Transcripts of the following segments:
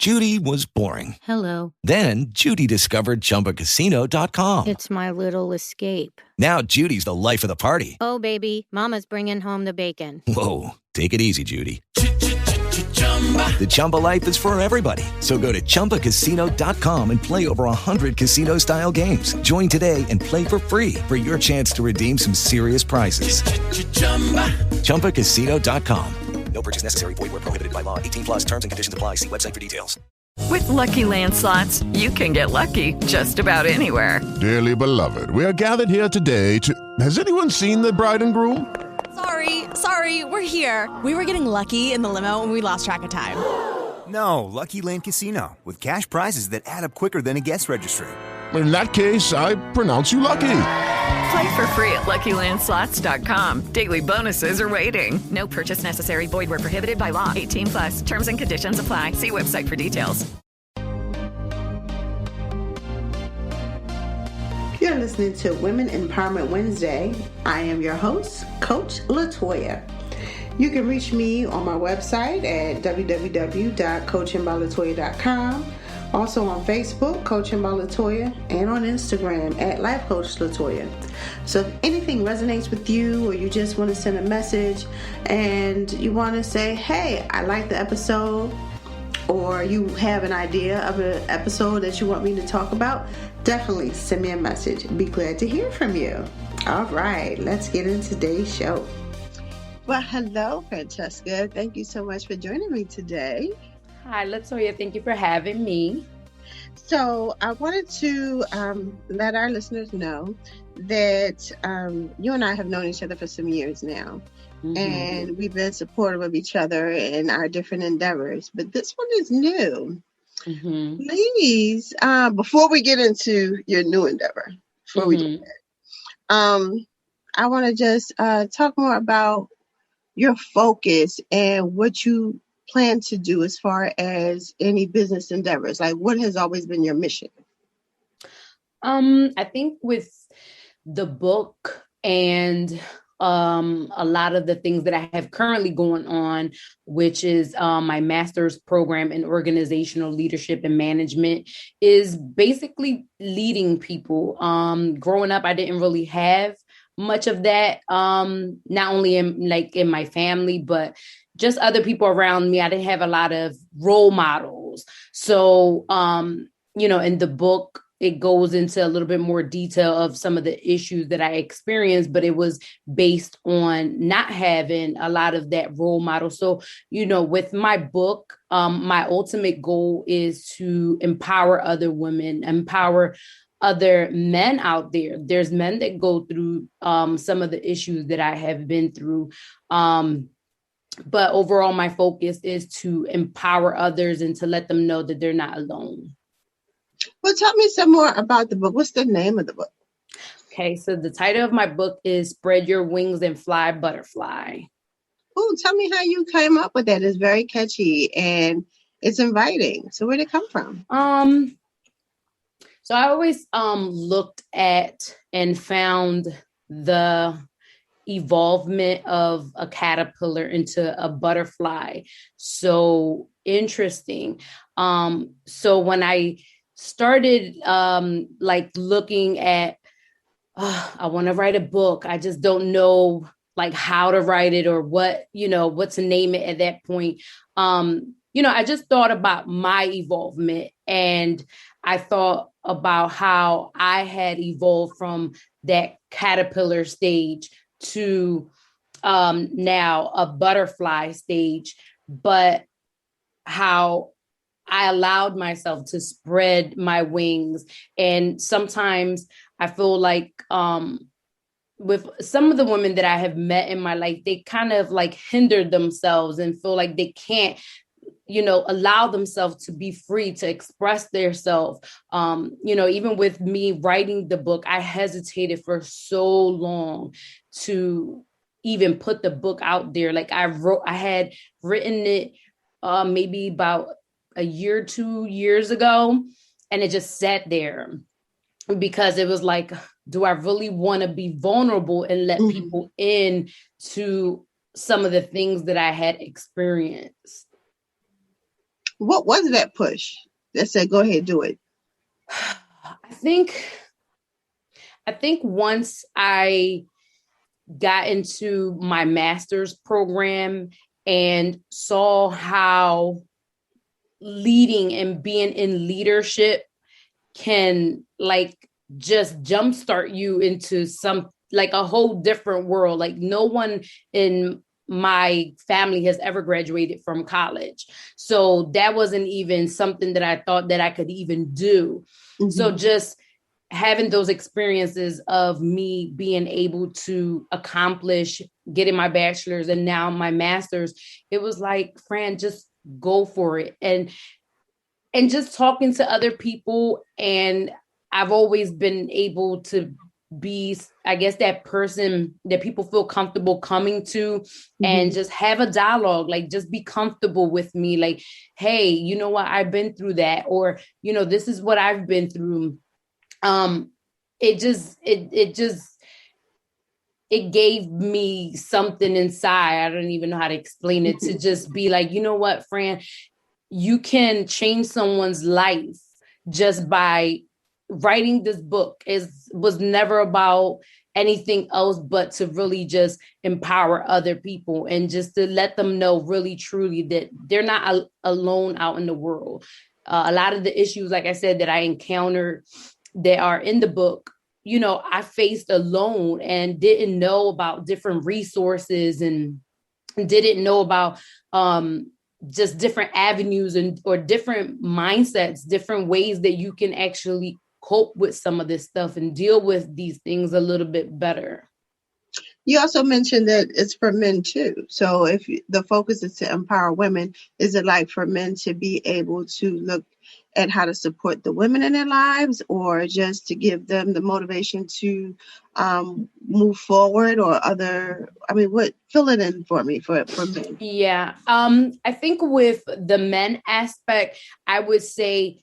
Judy was boring. Hello. Then Judy discovered ChumbaCasino.com. It's my little escape. Now Judy's the life of the party. Oh, baby, mama's bringing home the bacon. Whoa, take it easy, Judy. The Chumba life is for everybody. So go to ChumbaCasino.com and play over 100 casino-style games. Join today and play for free for your chance to redeem some serious prizes. ChumbaCasino.com. No purchase necessary. Void where prohibited by law. 18 plus terms and conditions apply. See website for details. With Lucky Land Slots, you can get lucky just about anywhere. Dearly beloved, we are gathered here today to... Has anyone seen the bride and groom? Sorry, we're here. We were getting lucky in the limo and we lost track of time. No, Lucky Land Casino, with cash prizes that add up quicker than a guest registry. In that case, I pronounce you lucky. Play for free at LuckyLandSlots.com. Daily bonuses are waiting. No purchase necessary. Void where prohibited by law. 18 plus. Terms and conditions apply. See website for details. You're listening to Women Empowerment Wednesday. I am your host, Coach Latoya. You can reach me on my website at www.coachingbyLatoya.com. Also on Facebook, Coaching by Latoya, and on Instagram at Life Coach Latoya. So if anything resonates with you, or you just want to send a message and you want to say, hey, I like the episode, or you have an idea of an episode that you want me to talk about, definitely send me a message. Be glad to hear from you. All right, let's get into today's show. Well, hello, Francesca. Thank you so much for joining me today. Hi, Latoya. Thank you for having me. So I wanted to let our listeners know that you and I have known each other for some years now. Mm-hmm. And we've been supportive of each other in our different endeavors. But this one is new. Mm-hmm. Please, before we get into your new endeavor, we do that, I want to just talk more about your focus and what you plan to do as far as any business endeavors. Like, what has always been your mission? I think with the book and a lot of the things that I have currently going on, which is my master's program in organizational leadership and management, is basically leading people. Growing up, I didn't really have much of that, not only in my family, but just other people around me. I didn't have a lot of role models. So, in the book, it goes into a little bit more detail of some of the issues that I experienced, but it was based on not having a lot of that role model. So, with my book, my ultimate goal is to empower other women, empower other men out there. There's men that go through some of the issues that I have been through. But overall, my focus is to empower others and to let them know that they're not alone. Well, tell me some more about the book. What's the name of the book? Okay, so the title of my book is Spread Your Wings and Fly, Butterfly. Oh, tell me how you came up with that. It's very catchy and it's inviting. So where did it come from? So I always looked at and found the evolvement of a caterpillar into a butterfly so interesting. So when I started looking at, I want to write a book, I just don't know how to write it or what to name it at that point. I just thought about my evolvement, and I thought about how I had evolved from that caterpillar stage to now a butterfly stage, but how I allowed myself to spread my wings. And sometimes I feel like with some of the women that I have met in my life, they kind of hinder themselves and feel like they can't allow themselves to be free to express themselves. Even with me writing the book, I hesitated for so long to even put the book out there. I had written it maybe about a year, 2 years ago, and it just sat there because it was like, do I really want to be vulnerable and let people in to some of the things that I had experienced? What was that push that said, go ahead, do it? I think once I got into my master's program and saw how leading and being in leadership can like just jumpstart you into some like a whole different world. Like no one in my family has ever graduated from college. So that wasn't even something that I thought that I could even do. Mm-hmm. So just having those experiences of me being able to accomplish getting my bachelor's and now my master's, it was like, Fran, just go for it. And just talking to other people. And I've always been able to be, I guess, that person that people feel comfortable coming to and just have a dialogue, like just be comfortable with me. Like, hey, you know what? I've been through that. Or, you know, this is what I've been through. It gave me something inside. I don't even know how to explain it, to just be like, you know what, Fran, you can change someone's life just by writing this book. It was never about anything else but to really just empower other people and just to let them know really, truly that they're not alone out in the world. A lot of the issues, like I said, that I encountered that are in the book, you know, I faced alone and didn't know about different resources and didn't know about just different avenues or different mindsets, different ways that you can actually cope with some of this stuff and deal with these things a little bit better. You also mentioned that it's for men too. So if the focus is to empower women, is it like for men to be able to look at how to support the women in their lives, or just to give them the motivation to move forward, or other? I mean, fill it in for me for men. Yeah. I think with the men aspect, I would say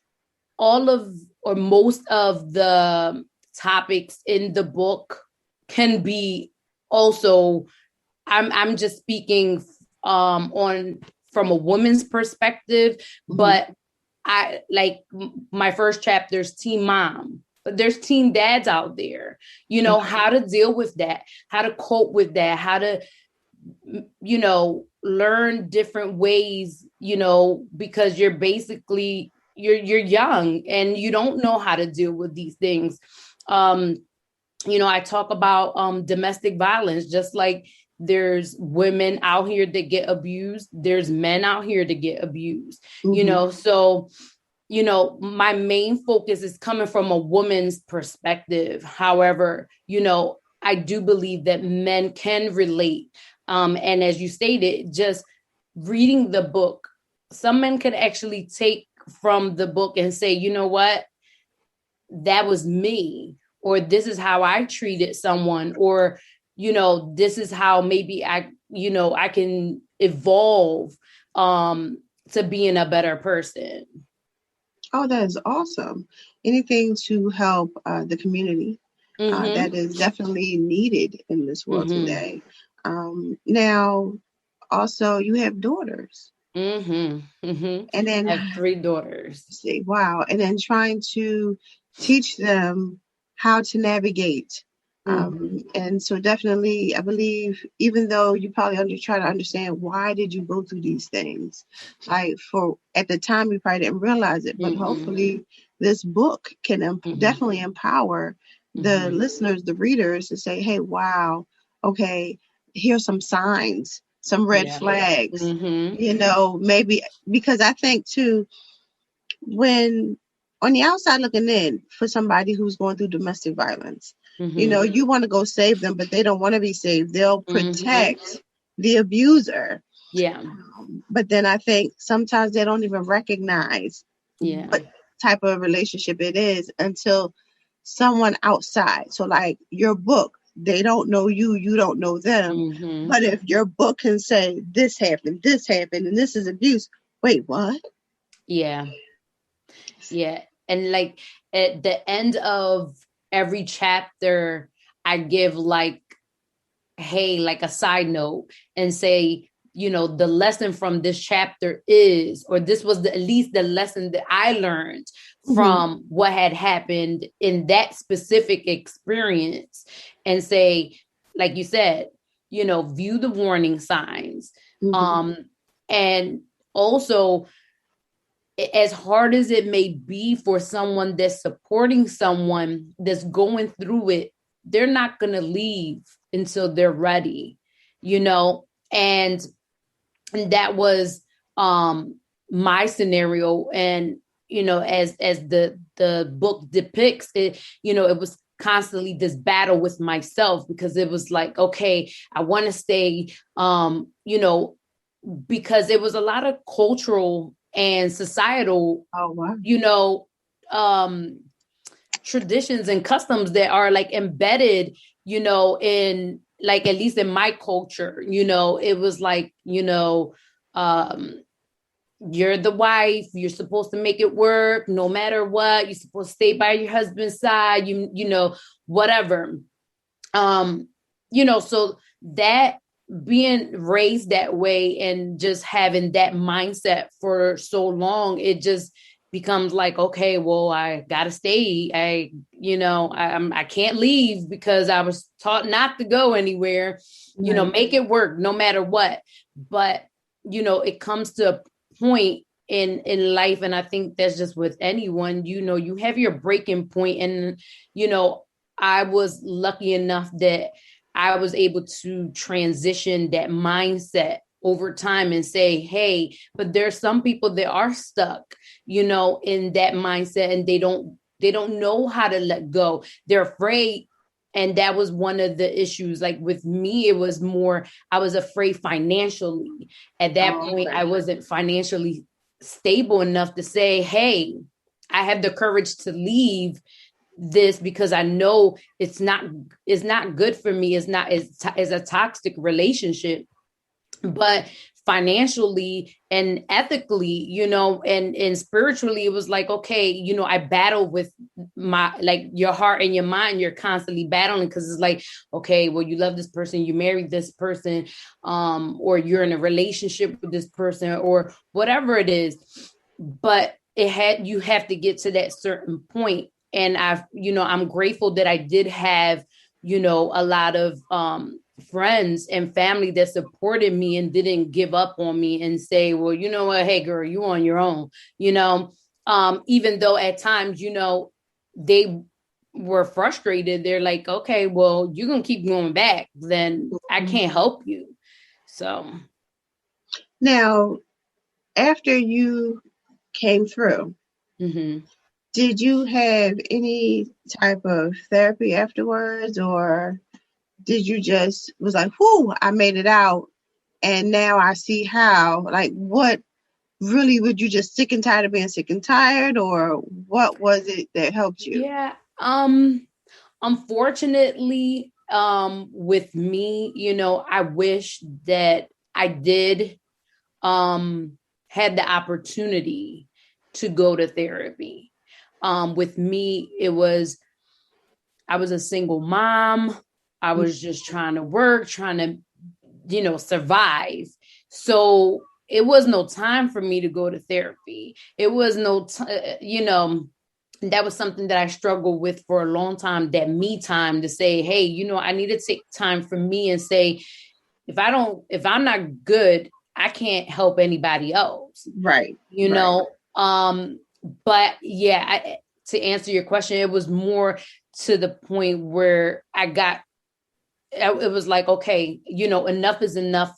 all of or most of the topics in the book can be also, I'm just speaking from a woman's perspective, but I like my first chapter is teen mom, but there's teen dads out there, you know, how to deal with that, how to cope with that, how to, you know, learn different ways, you know, because you're basically, you're young and you don't know how to deal with these things. You know, I talk about domestic violence, just like there's women out here that get abused. There's men out here that get abused, you know, so, you know, my main focus is coming from a woman's perspective. However, you know, I do believe that men can relate. And as you stated, just reading the book, some men could actually take from the book and say, you know what, that was me, or this is how I treated someone, or, you know, this is how maybe I can evolve to being a better person. Oh, that is awesome. Anything to help the community that is definitely needed in this world today. Now, also, you have daughters. And then I have 3 daughters. See, wow. And then trying to teach them how to navigate. And so definitely, I believe, even though you probably try to understand why did you go through these things, like at the time you probably didn't realize it, but hopefully this book can definitely empower the listeners, the readers, to say, hey, wow, okay, here's some signs, some red flags, you know, maybe, because I think too, when on the outside looking in, for somebody who's going through domestic violence, you know, you want to go save them, but they don't want to be saved. They'll protect the abuser. Yeah. But then I think sometimes they don't even recognize what type of relationship it is until someone outside. So like your book, they don't know you, you don't know them. But if your book can say this happened, and this is abuse, wait, what? Yeah. Yeah. And like at the end of every chapter, I give like, hey, like a side note and say, the lesson from this chapter is, or this was at least the lesson that I learned from what had happened in that specific experience, and say, like you said, view the warning signs. And also, as hard as it may be for someone that's supporting someone that's going through it, they're not going to leave until they're ready, and that was my scenario. And as the book depicts it, it was constantly this battle with myself, because it was like, okay, I want to stay, because it was a lot of cultural and societal, traditions and customs that are like embedded, in, like, at least in my culture, it was like, you're the wife, you're supposed to make it work no matter what, you're supposed to stay by your husband's side, whatever. So that, being raised that way and just having that mindset for so long, it just becomes like, okay, well, I gotta stay. I can't leave because I was taught not to go anywhere. Make it work no matter what. But it comes to a point in life, and I think that's just with anyone. You have your breaking point, and I was lucky enough that I was able to transition that mindset over time and say, hey, but there's some people that are stuck, in that mindset, and they don't know how to let go. They're afraid. And that was one of the issues. Like with me, it was more, I was afraid financially. At that point, I wasn't financially stable enough to say, hey, I have the courage to leave this, because I know it's not good for me. It's a toxic relationship. But financially and ethically, and spiritually, it was like, okay, I battle with my, like, your heart and your mind, you're constantly battling, because it's like, okay, well, you love this person, you married this person, or you're in a relationship with this person, or whatever it is. But you have to get to that certain point. And I'm grateful that I did have, a lot of friends and family that supported me and didn't give up on me and say, well, you know what, hey girl, you on your own, even though at times, they were frustrated. They're like, okay, well, you're going to keep going back, then I can't help you. So now, after you came through, did you have any type of therapy afterwards, or did you just was like, whoo, I made it out and now I see how? Like, what really, would you just sick and tired of being sick and tired, or what was it that helped you? Yeah. Unfortunately, with me, I wish that I did had the opportunity to go to therapy. With me, I was a single mom. I was just trying to work, trying to, survive. So it was no time for me to go to therapy. It was no, that was something that I struggled with for a long time, that me time to say, hey, I need to take time for me and say, if I'm not good, I can't help anybody else. Right. But yeah, to answer your question, it was more to the point where it was like, okay, enough is enough.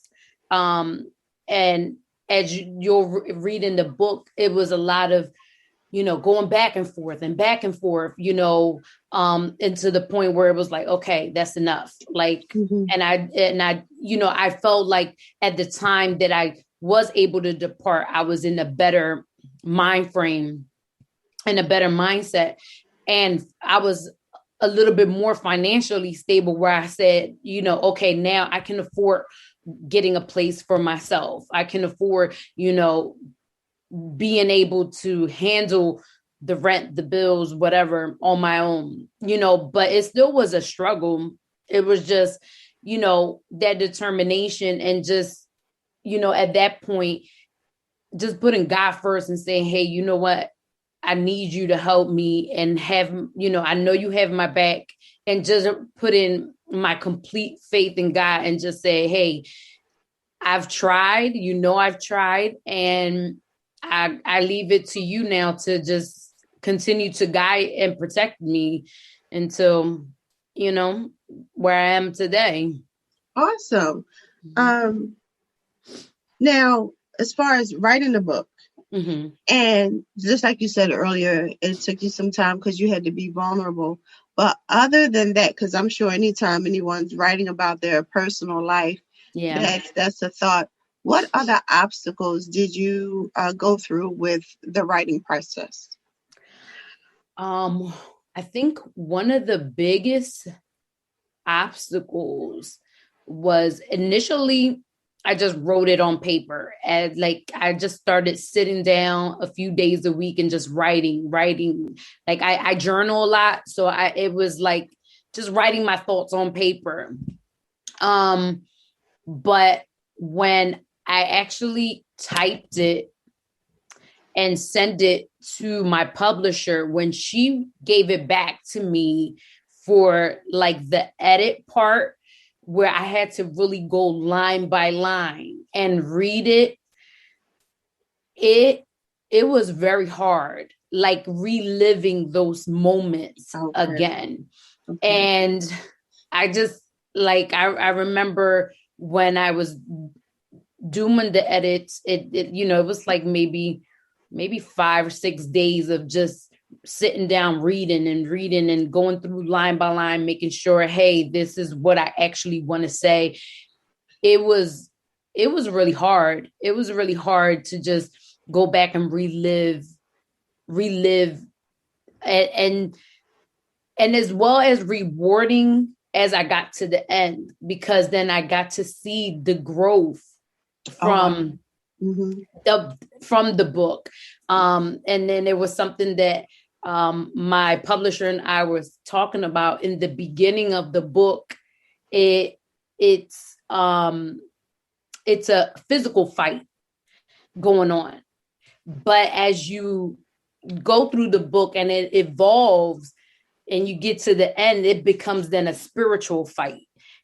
And as you'll read in the book, it was a lot of, going back and forth, and to the point where it was like, okay, that's enough. Like, and I felt like at the time that I was able to depart, I was in a better mind frame and a better mindset. And I was a little bit more financially stable, where I said, okay, now I can afford getting a place for myself. I can afford, being able to handle the rent, the bills, whatever on my own, but it still was a struggle. It was just, that determination and just at that point, just putting God first and saying, hey, you know what? I need you to help me and have, I know you have my back, and just put in my complete faith in God and just say, hey, I've tried, I've tried, and I leave it to you now to just continue to guide and protect me until, where I am today. Awesome. Now, as far as writing the book, and just like you said earlier, it took you some time because you had to be vulnerable. But other than that, because I'm sure anytime anyone's writing about their personal life, that's a thought. What other obstacles did you go through with the writing process? I think one of the biggest obstacles was initially I just wrote it on paper, and I just started sitting down a few days a week and just writing. Like I journal a lot. So it was like just writing my thoughts on paper. But when I actually typed it and sent it to my publisher, when she gave it back to me for the edit part, where I had to really go line by line and read it, it was very hard, reliving those moments again. And I just I remember when I was doing the edits, it was maybe 5 or 6 days of just sitting down, reading and going through line by line, making sure, hey, this is what I actually want to say. It was really hard. It was really hard to just go back and relive and as well as rewarding as I got to the end, because then I got to see the growth from the book. And then there was something that my publisher and I was talking about in the beginning of the book. It's a physical fight going on, but as you go through the book and it evolves and you get to the end, it becomes then a spiritual fight,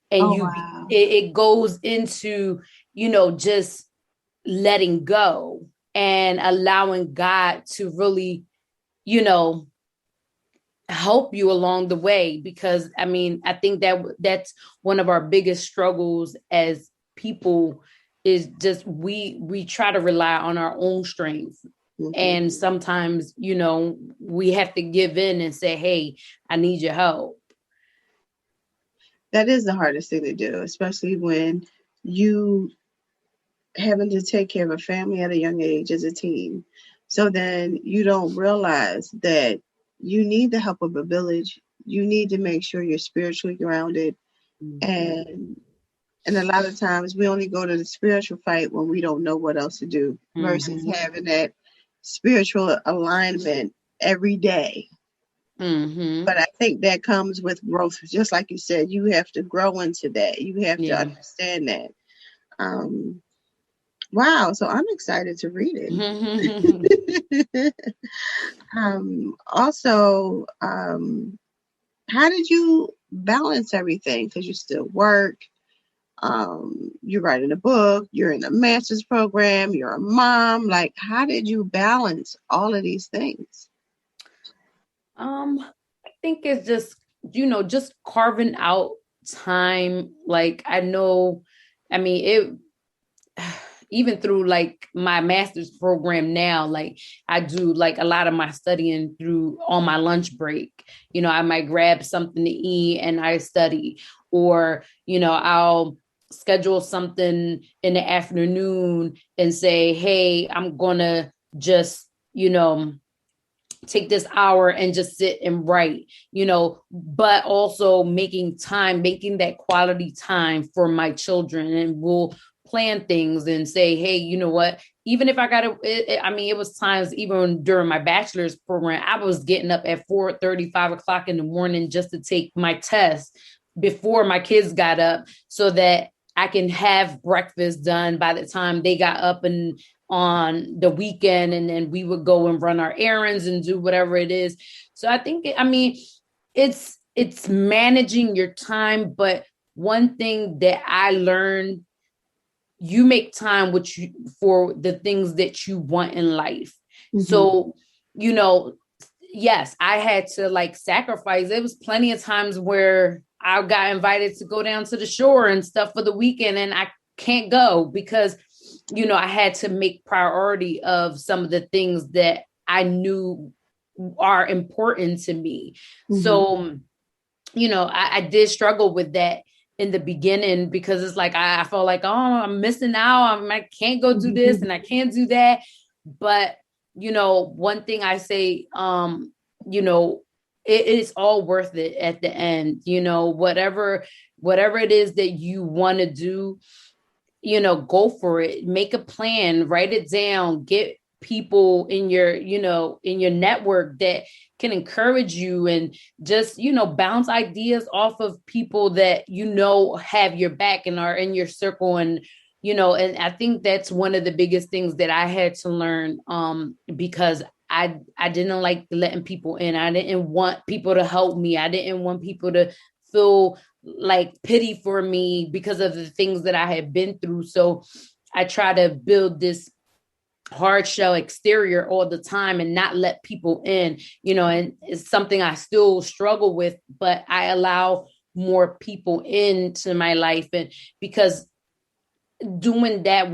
and it goes into just letting go and allowing God to really help you along the way. Because I think that's one of our biggest struggles as people, is just we try to rely on our own strength. And sometimes, we have to give in and say, hey, I need your help. That is the hardest thing to do, especially when you having to take care of a family at a young age as a teen. So then you don't realize that you need the help of a village. You need to make sure you're spiritually grounded. And a lot of times we only go to the spiritual fight when we don't know what else to do, versus having that spiritual alignment every day. But I think that comes with growth. Just like you said, you have to grow into that. You have to understand that. Wow. So I'm excited to read it. Also, how did you balance everything? Because you still work. You're writing a book, you're in a master's program, you're a mom. How did you balance all of these things? I think it's just, just carving out time. Even through my master's program now, I do a lot of my studying on my lunch break. I might grab something to eat and I study, or, I'll schedule something in the afternoon and say, hey, I'm gonna just, take this hour and just sit and write, but also making that quality time for my children. And we'll plan things and say, hey, you know what, even if I it was times even during my bachelor's program, I was getting up at 4:30, 5 o'clock in the morning just to take my test before my kids got up, so that I can have breakfast done by the time they got up and on the weekend, and then we would go and run our errands and do whatever it is. So I think, it's managing your time. But one thing that I learned, you make time for the things that you want in life. Mm-hmm. So, yes, I had to like sacrifice. There was plenty of times where I got invited to go down to the shore and stuff for the weekend, and I can't go because, I had to make priority of some of the things that I knew are important to me. Mm-hmm. So, I did struggle with that in the beginning, because it's like, I felt like, oh, I'm missing out. I can't go do this and I can't do that. But, one thing I say, it is all worth it at the end. Whatever it is that you want to do, go for it, make a plan, write it down, get people in your, in your network that can encourage you, and just, bounce ideas off of people that, have your back and are in your circle. And, and I think that's one of the biggest things that I had to learn, because I didn't like letting people in. I didn't want people to help me. I didn't want people to feel like pity for me because of the things that I had been through. So I try to build this hard shell exterior all the time and not let people in, and it's something I still struggle with, but I allow more people into my life. And because doing that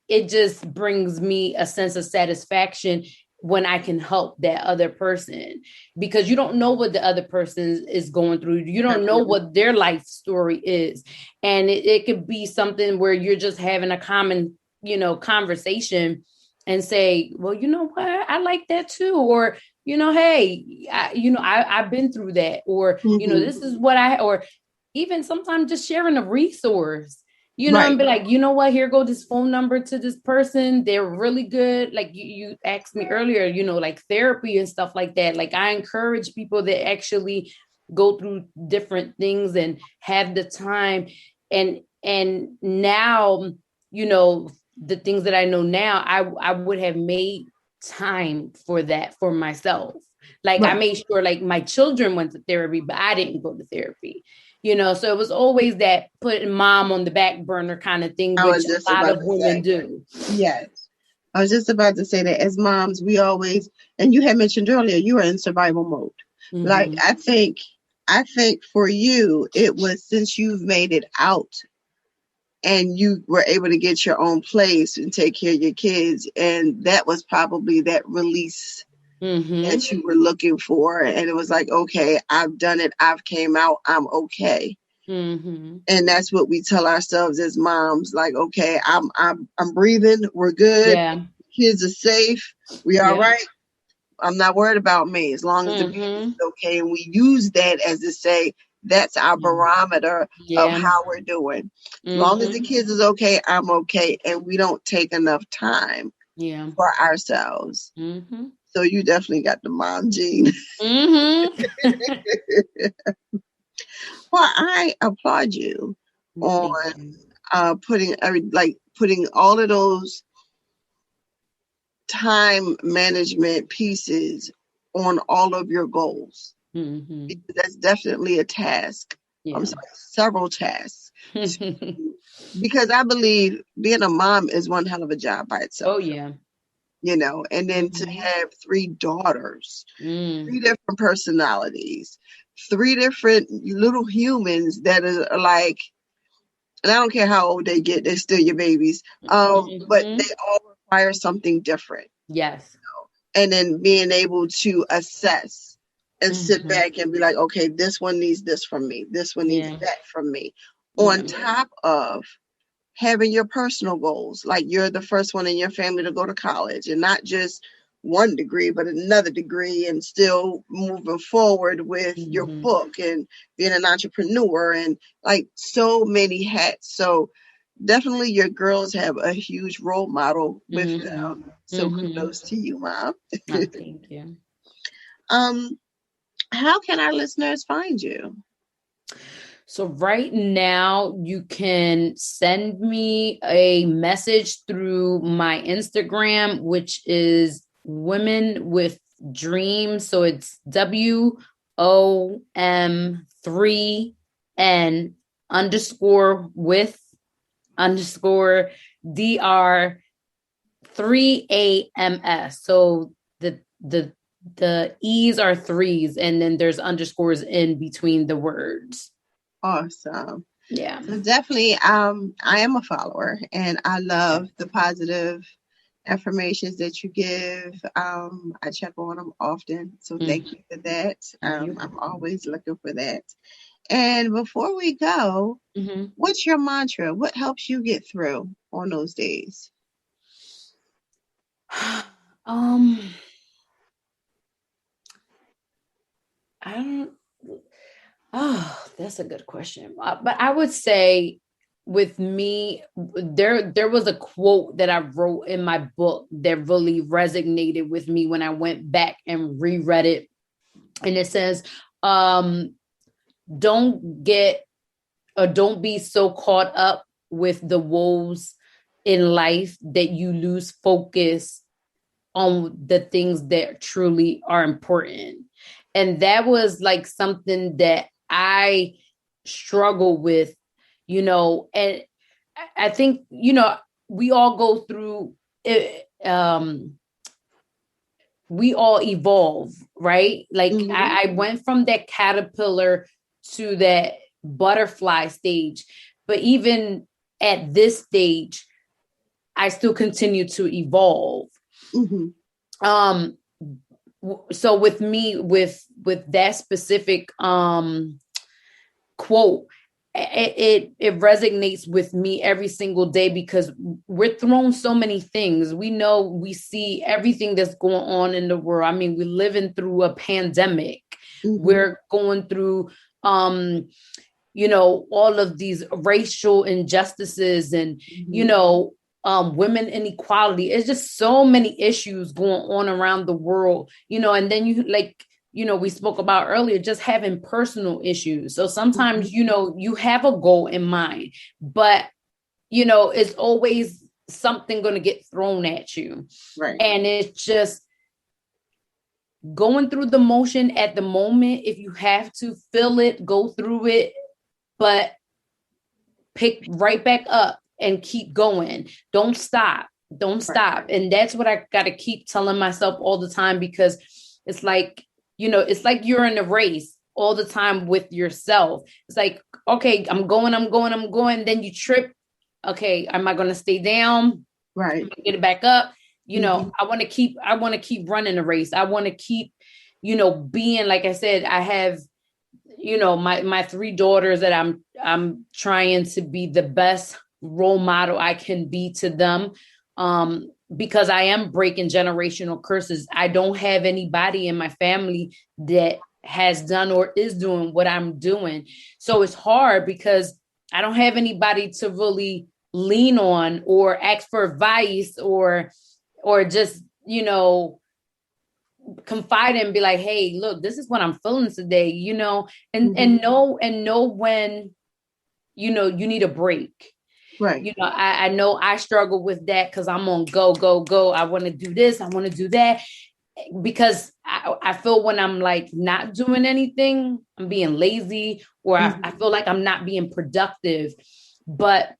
it just brings me a sense of satisfaction when I can help that other person, because you don't know what the other person is going through. You don't know what their life story is. And it could be something where you're just having a common, conversation, and say, well, you know what? I like that too. Or, hey, I've been through that. Or, this is what or even sometimes just sharing a resource. Right. And be like, you know what, here go this phone number to this person. They're really good. Like you asked me earlier, like therapy and stuff like that. Like I encourage people that actually go through different things and have the time. And now, the things that I know now, I would have made time for that for myself. Like right. I made sure like my children went to therapy, but I didn't go to therapy. So it was always that putting mom on the back burner kind of thing, which a lot of women do. Yes. I was just about to say that as moms, we always, and you had mentioned earlier, you were in survival mode. Mm-hmm. Like, I think for you, it was since you've made it out and you were able to get your own place and take care of your kids. And that was probably that release that you were looking for. And it was like, okay, I've done it. I've came out. I'm okay. Mm-hmm. And that's what we tell ourselves as moms. Like, okay, I'm breathing. We're good. Yeah. Kids are safe. We all right. I'm not worried about me as long as the baby's okay. And we use that as to say, that's our barometer of how we're doing. As long as the kids is okay, I'm okay. And we don't take enough time for ourselves. Mm-hmm. So you definitely got the mom gene. Mm-hmm. Well, I applaud you on putting all of those time management pieces on all of your goals. Mm-hmm. That's definitely a task. Yeah. I'm sorry, several tasks. Because I believe being a mom is one hell of a job by itself. Oh, yeah. And then to have 3 daughters, 3 different personalities, 3 different little humans that are like, and I don't care how old they get, they're still your babies. But they all require something different. Yes. And then being able to assess and sit back and be like, okay, this one needs this from me. This one needs that from me. On top of having your personal goals, like you're the first one in your family to go to college, and not just one degree, but another degree, and still moving forward with your book and being an entrepreneur and like so many hats. So definitely your girls have a huge role model with them. So kudos to you, Mom. Oh, thank you. How can our listeners find you? So right now you can send me a message through my Instagram, which is Women with Dreams. So it's WOM3N underscore with underscore DR3AMS. So the E's are threes, and then there's underscores in between the words. Awesome. Yeah. So definitely, I am a follower, and I love the positive affirmations that you give. I check on them often, so thank you for that. I'm always looking for that. And before we go, what's your mantra? What helps you get through on those days? I don't. Oh, that's a good question. But I would say with me, there was a quote that I wrote in my book that really resonated with me when I went back and reread it. And it says, don't be so caught up with the woes in life that you lose focus on the things that truly are important. And that was like something that I struggle with, and I think, we all go through it. We all evolve, right? Like I went from that caterpillar to that butterfly stage, but even at this stage, I still continue to evolve. So with me, with that specific quote, it resonates with me every single day because we're thrown so many things. We see everything that's going on in the world. I mean, we're living through a pandemic. We're going through all of these racial injustices and women inequality. It's just so many issues going on around the world, and then we spoke about earlier, just having personal issues. So sometimes, you have a goal in mind, but, it's always something going to get thrown at you. Right. And it's just going through the motion at the moment. If you have to feel it, go through it, but pick right back up and keep going. Don't stop. And that's what I got to keep telling myself all the time, because it's like, it's like you're in a race all the time with yourself. It's like, okay, I'm going. Then you trip. Okay, am I going to stay down? Right. Get it back up. I want to keep running the race. I want to keep, being, like I said, I have, my three daughters that I'm trying to be the best role model I can be to them. Because I am breaking generational curses. I don't have anybody in my family that has done or is doing what I'm doing. So it's hard because I don't have anybody to really lean on or ask for advice or just, confide in and be like, hey, look, this is what I'm feeling today, and know when, you need a break. Right. I know I struggle with that because I'm on go. I want to do this. I want to do that. Because I feel when I'm like not doing anything, I'm being lazy, or I feel like I'm not being productive. But,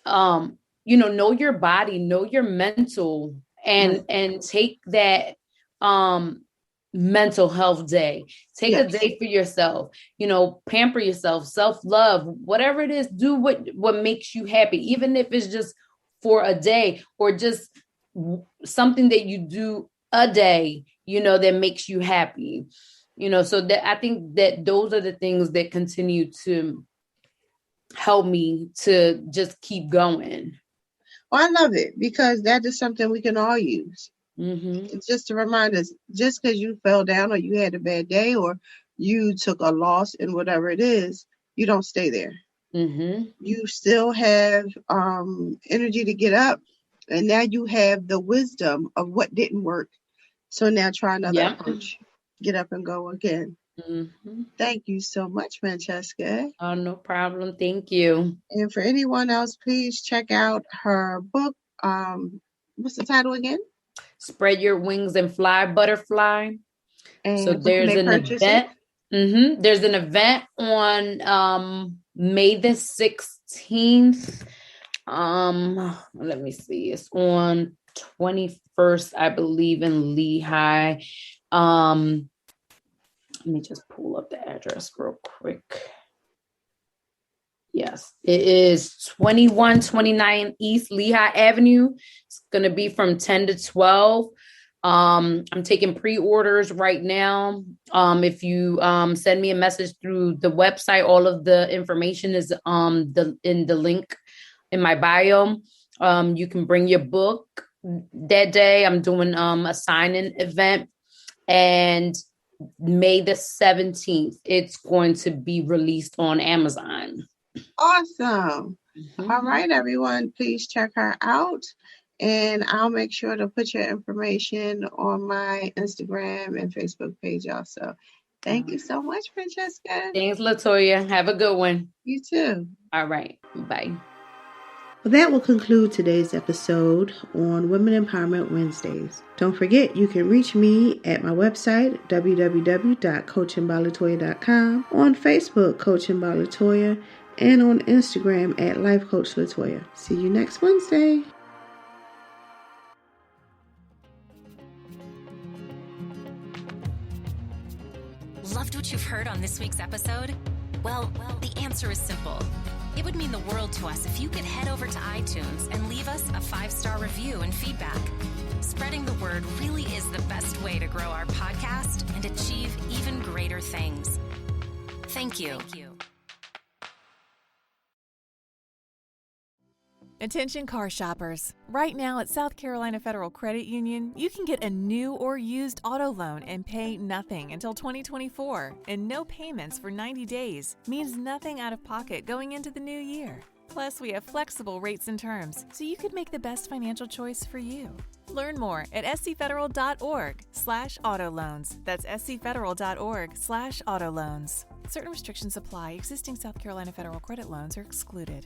know your body, know your mental, and take that mental health day. Take a day for yourself, pamper yourself, self-love, whatever it is, do what makes you happy, even if it's just for a day or just something that you do a day, that makes you happy, so that I think that those are the things that continue to help me to just keep going. Well, I love it because that is something we can all use. It's just to remind us, just because you fell down or you had a bad day or you took a loss in whatever it is, you don't stay there. You still have energy to get up, and now you have the wisdom of what didn't work. So now try another approach. Get up and go again. Mm-hmm. Thank you so much, Francesca. Oh, no problem. Thank you. And for anyone else, please check out her book. What's the title again? Spread Your Wings and Fly, Butterfly. And so there's an event. There's an event on May the 16th. Let me see. It's on 21st, I believe, in Lehigh. Let me just pull up the address real quick. Yes, it is 2129 East Lehigh Avenue. It's going to be from 10 to 12. I'm taking pre-orders right now. If you send me a message through the website, all of the information is in the link in my bio. You can bring your book that day. I'm doing a sign-in event, and May the 17th, it's going to be released on Amazon. Awesome. All right, everyone, please check her out. And I'll make sure to put your information on my Instagram and Facebook page also. Thank you so much, Francesca. Thanks, Latoya. Have a good one. You too. All right. Bye. Well, that will conclude today's episode on Women Empowerment Wednesdays. Don't forget, you can reach me at my website, www.coachingbyLatoya.com, on Facebook, Coaching by Latoya, and on Instagram at Life Coach Latoya. See you next Wednesday. Loved what you've heard on this week's episode? Well, the answer is simple. It would mean the world to us if you could head over to iTunes and leave us a 5-star review and feedback. Spreading the word really is the best way to grow our podcast and achieve even greater things. Thank you. Attention car shoppers. Right now at South Carolina Federal Credit Union, you can get a new or used auto loan and pay nothing until 2024, and no payments for 90 days means nothing out of pocket going into the new year. Plus, we have flexible rates and terms, so you could make the best financial choice for you. Learn more at scfederal.org/auto loans. That's scfederal.org/auto loans. Certain restrictions apply. Existing South Carolina Federal credit loans are excluded.